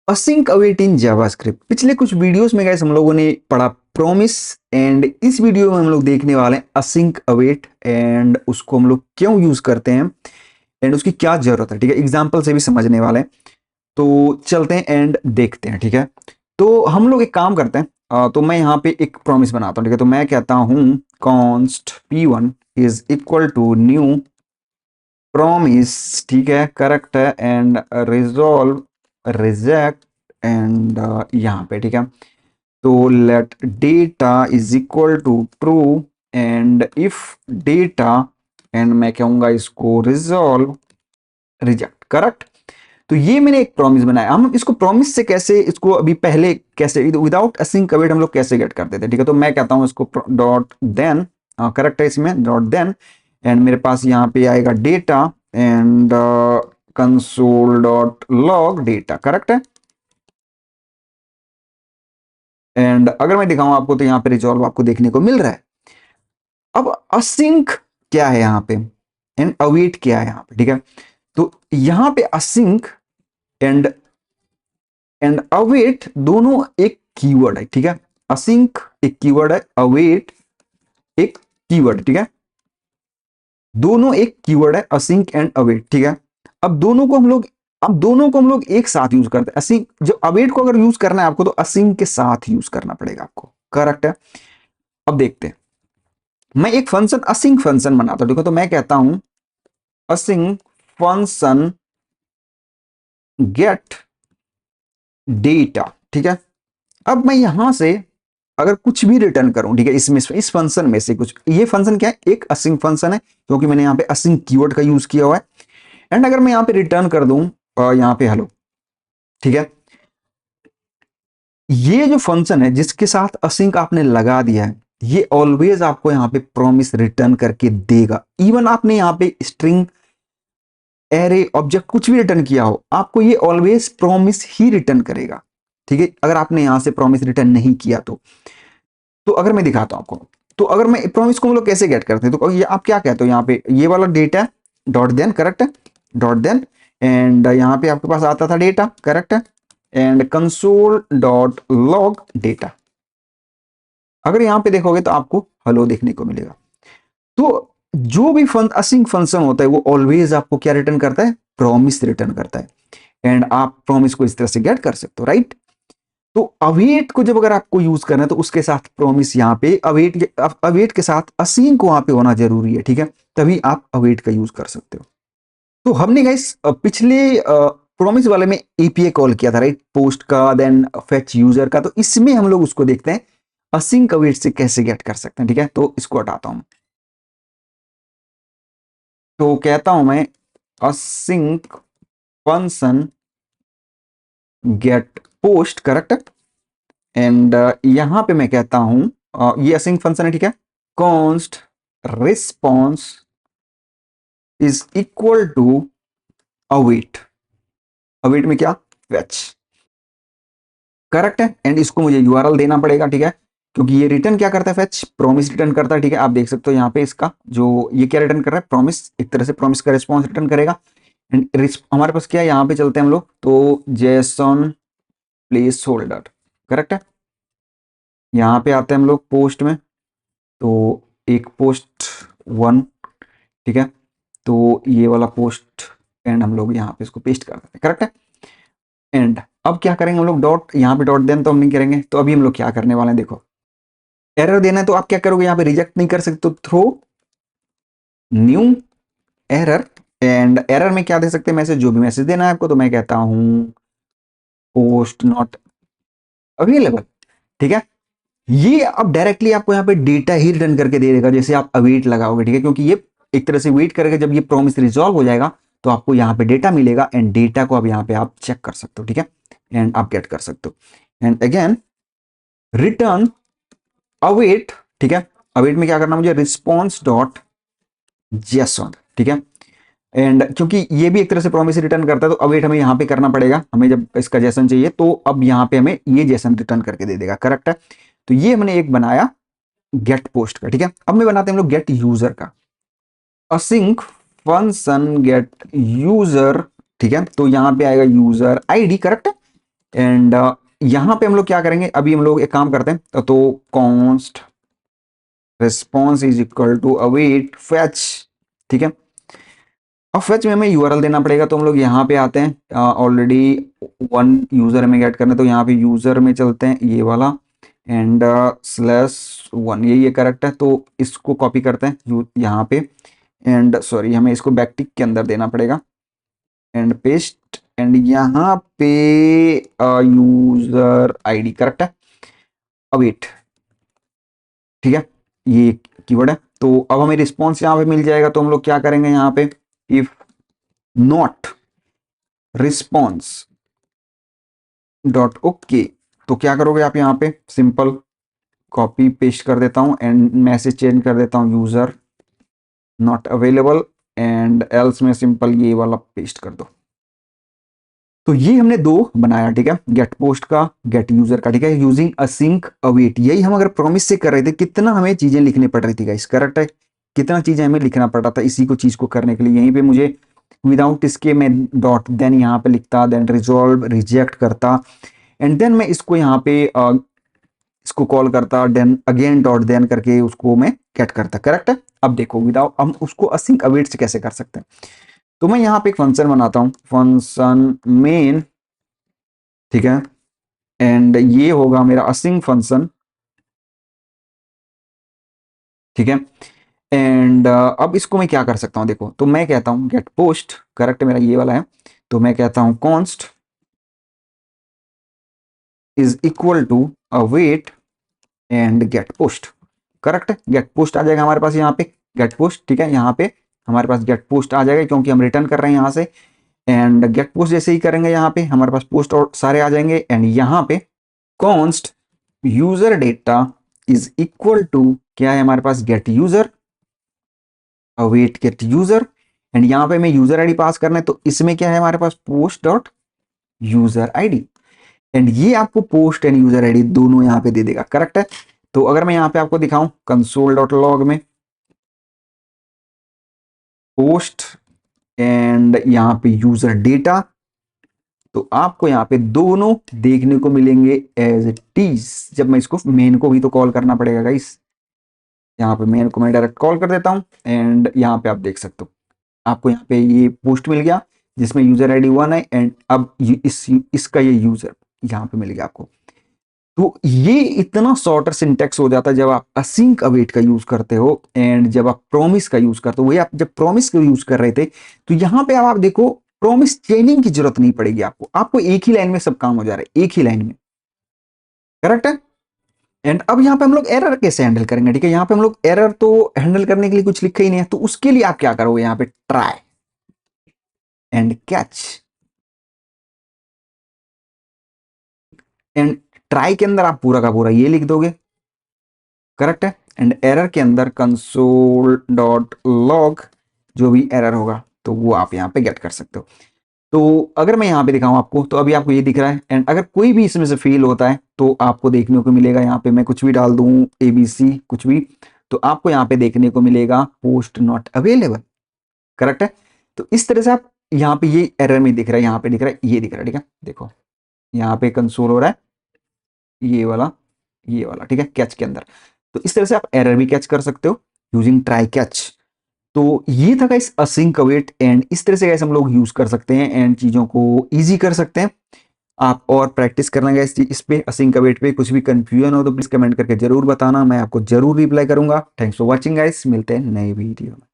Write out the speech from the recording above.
Async await in JavaScript. पिछले कुछ videos में गाइस हम लोगों ने पढ़ा प्रॉमिस, एंड इस वीडियो में हम लोग देखने वाले हैं असिंक अवेट एंड उसको हम लोग क्यों यूज करते हैं एंड उसकी क्या जरूरत है। ठीक है, एग्जाम्पल से भी समझने वाले हैं। तो चलते हैं एंड देखते हैं। ठीक है, तो हम लोग एक काम करते हैं। तो मैं यहाँ पे एक प्रॉमिस बनाता हूँ। ठीक है, तो मैं कहता हूँ const p1 is equal to new promise. ठीक है, करेक्ट है, एंड रिजॉल्व रिजेक्ट एंड यहाँ पे ठीक है, तो let data is equal to true and if data, and मैं कहूंगा इसको रिजॉल्व रिजेक्ट। करेक्ट। तो ये मैंने एक प्रॉमिस बनाया। हम इसको प्रॉमिस से कैसे, इसको अभी पहले कैसे विदाउट असिंक अवेट हम लोग कैसे गेट करते थे। ठीक है, तो मैं कहता हूं इसको डॉट देन, करेक्ट है, इसमें डॉट देन, एंड मेरे पास यहाँ पे आएगा data and console dot log data. Correct है, एंड अगर मैं दिखाऊं आपको तो यहाँ पे रिजॉल्व आपको देखने को मिल रहा है। अब असिंक क्या है यहाँ पे एंड अवेट क्या है यहाँ पे। ठीक है, तो यहाँ पे असिंक एंड अवेट दोनों एक कीवर्ड है। ठीक है, असिंक एक कीवर्ड है, अवेट एक कीवर्ड। ठीक है, दोनों एक कीवर्ड है, असिंक एंड अवेट। ठीक है, अब दोनों को हम लोग एक साथ यूज करते हैं। असिंक जो अवेट को अगर यूज करना है आपको तो असिंक के साथ यूज करना पड़ेगा आपको। करेक्ट है। अब देखते हैं, मैं एक फंक्शन असिंक फंक्शन बनाता हूं। देखो, तो मैं कहता हूं असिंक फंक्शन गेट डेटा। ठीक है, अब मैं यहां से अगर कुछ भी रिटर्न करूं, ठीक है, इसमें इस फंक्शन में से कुछ, ये फंक्शन क्या है, एक असिंक फंक्शन है क्योंकि मैंने यहां पे असिंक कीवर्ड का यूज किया हुआ है। एंड अगर मैं यहां पे रिटर्न कर दूं यहां पे हेलो, ठीक है, ये जो फंक्शन है जिसके साथ असिंक आपने लगा दिया है, ये ऑलवेज आपको यहां पे प्रॉमिस रिटर्न करके देगा। इवन आपने यहां पे स्ट्रिंग, एरे, ऑब्जेक्ट कुछ भी रिटर्न किया हो, आपको ये ऑलवेज प्रॉमिस ही रिटर्न करेगा। ठीक है, अगर आपने यहां से प्रॉमिस रिटर्न नहीं किया तो अगर मैं दिखाता हूं आपको, तो अगर मैं प्रॉमिस को हम लोग कैसे गेट करते हैं, तो ये आप क्या कहते हो, यहाँ पे ये वाला डेटा डॉट देन, करेक्ट है, डॉट देन, एंड यहाँ पे आपके पास आता था डेटा, करेक्ट है, and console dot log data. अगर यहाँ पे देखोगे तो आपको हेलो देखने को मिलेगा। तो जो भी असिंक फंक्शन होता है वो ऑलवेज आपको क्या रिटर्न करता है, प्रॉमिस रिटर्न करता है। एंड आप प्रॉमिस को इस तरह से गेट कर सकते हो, राइट। तो अवेट को जब अगर आपको यूज करना है तो उसके साथ प्रॉमिस, यहाँ पे अवेट के साथ असिंक वहां पे होना जरूरी है। ठीक है, तभी आप अवेट का यूज कर सकते हो। तो हमने गाइस पिछले प्रॉमिस वाले में एपीआई कॉल किया था, राइट, पोस्ट का, देन फेच यूजर का। तो इसमें हम लोग उसको देखते हैं असिंक अवेट से कैसे गेट कर सकते हैं। ठीक है, तो इसको हटाता हूं, तो कहता हूं मैं async function gate post, correct, and यहां पे मैं कहता हूं ये असिंक फंक्शन है। ठीक है, const response is equal to await. Await में क्या, फेच, करेक्ट है, एंड इसको मुझे यूआरएल देना पड़ेगा। ठीक है, क्योंकि ये रिटर्न क्या करता है, फेच प्रॉमिस रिटर्न करता है। ठीक है, आप देख सकते हो यहाँ पे इसका जो ये क्या रिटर्न कर रहा है, प्रॉमिस, एक तरह से प्रॉमिस का रिस्पॉन्स रिटर्न करेगा। एंड हमारे पास क्या है, यहाँ पे चलते हैं हम लोग, तो जेसन प्लेस होल्डर, करेक्ट है, यहाँ पे आते हैं हम लोग पोस्ट में, तो एक पोस्ट 1, ठीक है, तो ये वाला पोस्ट, एंड हम लोग यहाँ पे इसको पेस्ट कर देते हैं, करेक्ट है। एंड अब क्या करेंगे हम लोग, डॉट, यहाँ पे डॉट देन तो हम नहीं करेंगे, तो अभी हम लोग क्या करने वाले हैं, देखो, एरर देना है तो आप क्या करोगे, यहाँ पे रिजेक्ट नहीं कर सकते, तो throw new error, and error में क्या दे सकते हैं, मैसेज, जो भी मैसेज देना है आपको, तो मैं कहता हूं पोस्ट नॉट अवेलेबल। ठीक है, ये अब डायरेक्टली आपको यहाँ पे डेटा ही रिटर्न करके दे देगा जैसे आप अवेट लगाओगे। ठीक है, क्योंकि ये एक तरह से वेट करेगा, जब ये प्रॉमिस रिजॉल्व हो जाएगा तो आपको यहाँ पे डेटा मिलेगा, एंड डेटा को अब यहाँ पे आप चेक कर सकते हो। ठीक है, एंड आप गेट कर सकते हो, एंड अगेन रिटर्न अवेट। ठीक है, अवेट में क्या करना मुझे, रिस्पॉन्स डॉट जेसन। ठीक है, एंड क्योंकि ये भी एक तरह से प्रॉमिस रिटर्न करता है तो अवेट हमें यहाँ पे करना पड़ेगा, हमें जब इसका जेसन चाहिए तो अब यहाँ पे हमें ये जेसन रिटर्न करके दे देगा, करेक्ट है। तो ये हमने एक बनाया गेट पोस्ट का। ठीक है, अब मैं बनाते हैं हम लोग गेट यूजर का, असिंक फंक्शन गेट यूजर। ठीक है, तो यहां पे आएगा यूजर आईडी, करेक्ट है, एंड यहाँ पे हम लोग क्या करेंगे, अभी हम लोग एक काम करते हैं, तो const response is equal to await fetch, ठीक है। अब फेच में हमें यूआरएल देना पड़ेगा, तो हम लोग यहाँ पे आते हैं, ऑलरेडी वन यूजर हमें गेट करना है, तो यहाँ पे यूजर में चलते हैं, ये वाला, एंड /1 यही है करेक्ट है, तो इसको कॉपी करते हैं यहाँ पे, एंड सॉरी हमें इसको बैकटिक के अंदर देना पड़ेगा, एंड पेस्ट, एंड यहाँ पे यूजर आईडी करेक्ट है, अवेट, ठीक है, ये कीवर्ड है। तो अब हमें रिस्पॉन्स यहाँ पे मिल जाएगा, तो हम लोग क्या करेंगे यहाँ पे, if not response dot okay, तो क्या करोगे आप यहाँ पे, सिंपल कॉपी पेस्ट कर देता हूँ, एंड मैसेज चेंज कर देता हूँ user not available, and else में सिंपल ये वाला पेस्ट कर दो। तो ये हमने दो बनाया, ठीक है, गेट पोस्ट का, गेट यूजर का, ठीक है, यूजिंग असिंक अवेट। यही हम अगर प्रॉमिस से कर रहे थे, कितना हमें चीजें लिखनी पड़ रही थी गाइस, करेक्ट है, कितना चीजें हमें लिखना पड़ रहा था इसी को चीज को करने के लिए। यहीं पे मुझे विदाउट इसके मैं डॉट देन यहाँ पे लिखता, देन रिजॉल्व रिजेक्ट करता, एंड देन मैं इसको यहाँ पे इसको कॉल करता, देन अगेन डॉट देन करके उसको मैं गेट करता, करेक्ट है। अब देखो विदाउट हम उसको असिंक अवेट से कैसे कर सकते हैं, तो मैं यहाँ पे एक फंक्शन बनाता हूँ, फंक्शन मेन, ठीक है, एंड ये होगा मेरा असिंक फंक्शन, ठीक है, एंड अब इसको मैं क्या कर सकता हूँ, देखो, तो मैं कहता हूँ गेट पोस्ट, करेक्ट मेरा ये वाला है, तो मैं कहता हूँ const is equal to await and get post, correct है, गेट पोस्ट आ जाएगा हमारे पास यहाँ पे, गेट पोस्ट, ठीक है, यहाँ पे हमारे पास गेट पोस्ट आ जाएगा क्योंकि हम रिटर्न कर रहे हैं यहाँ से, एंड गेट पोस्ट जैसे ही करेंगे यहाँ पे हमारे पास पोस्ट और सारे आ जाएंगे, एंड यहाँ पे const user data is equal to क्या है हमारे पास, get user await get user, and यहाँ पे मैं यूजर आईडी पास करना है, तो इसमें क्या है हमारे पास, post dot user ID, and ये आपको पोस्ट एंड यूजर आईडी दोनों यहाँ पे दे देगा, करेक्ट है। तो अगर मैं यहाँ पे आपको दिखाऊं कंसोल डॉट लॉग में पोस्ट एंड यहाँ पे यूजर डेटा, तो आपको यहाँ पे दोनों देखने को मिलेंगे एज इट इज। जब मैं इसको मेन को भी तो कॉल करना पड़ेगा गाइस, यहाँ पे मेन को मैं डायरेक्ट कॉल कर देता हूँ, एंड यहाँ पे आप देख सकते हो आपको यहाँ पे ये पोस्ट मिल गया जिसमें यूजर आईडी 1 है, एंड अब इसका ये यूजर यहाँ पे मिल गया आपको। तो ये इतना शॉर्टर सिंटेक्स हो जाता है जब आप असिंक अवेट का यूज करते हो, एंड जब आप प्रॉमिस का यूज करते हो। वही आप जब प्रॉमिस का यूज कर रहे थे, तो यहाँ पे आप देखो प्रॉमिस चेंजिंग की जरूरत नहीं पड़ेगी आपको, आपको एक ही लाइन में सब काम हो जा रहा है, एक ही लाइन में, करेक्ट है। एंड अब यहाँ पे हम लोग एरर कैसे हैंडल करेंगे, ठीक है, यहाँ पे हम लोग एरर तो हैंडल करने के लिए कुछ लिखा ही नहीं है, तो उसके लिए आप क्या करोगे, यहाँ पे try and catch, and try के अंदर आप पूरा का पूरा ये लिख दोगे, करेक्ट है, एंड एरर के अंदर कंसोल डॉट लॉग जो भी एरर होगा तो वो आप यहाँ पे गेट कर सकते हो। तो अगर मैं यहाँ पे दिखाऊं आपको, तो अभी आपको ये दिख रहा है, एंड अगर कोई भी इसमें से फेल होता है तो आपको देखने को मिलेगा, यहाँ पे मैं कुछ भी डाल दूं ABC कुछ भी, तो आपको यहाँ पे देखने को मिलेगा पोस्ट नॉट अवेलेबल, करेक्ट है। तो इस तरह से आप यहाँ पे ये एरर में दिख रहा है, यहाँ पे दिख रहा है, ये दिख रहा है, ठीक है, देखो यहाँ पे कंसोल हो रहा है ये वाला, ठीक है, कैच के अंदर। तो इस तरह से आप एरर भी कैच कर सकते हो यूजिंग ट्राई कैच। तो ये था गाइस असिंक अवेट, एंड इस तरह से गाइस हम लोग यूज कर सकते हैं एंड चीजों को इजी कर सकते हैं। आप और प्रैक्टिस करना गाइस इस पे असिंक अवेट पे। कुछ भी कंफ्यूजन हो तो प्लीज कमेंट करके जरूर बताना, मैं आपको जरूर रिप्लाई करूंगा। थैंक्स फॉर वॉचिंग गाइस, मिलते हैं नए वीडियो में।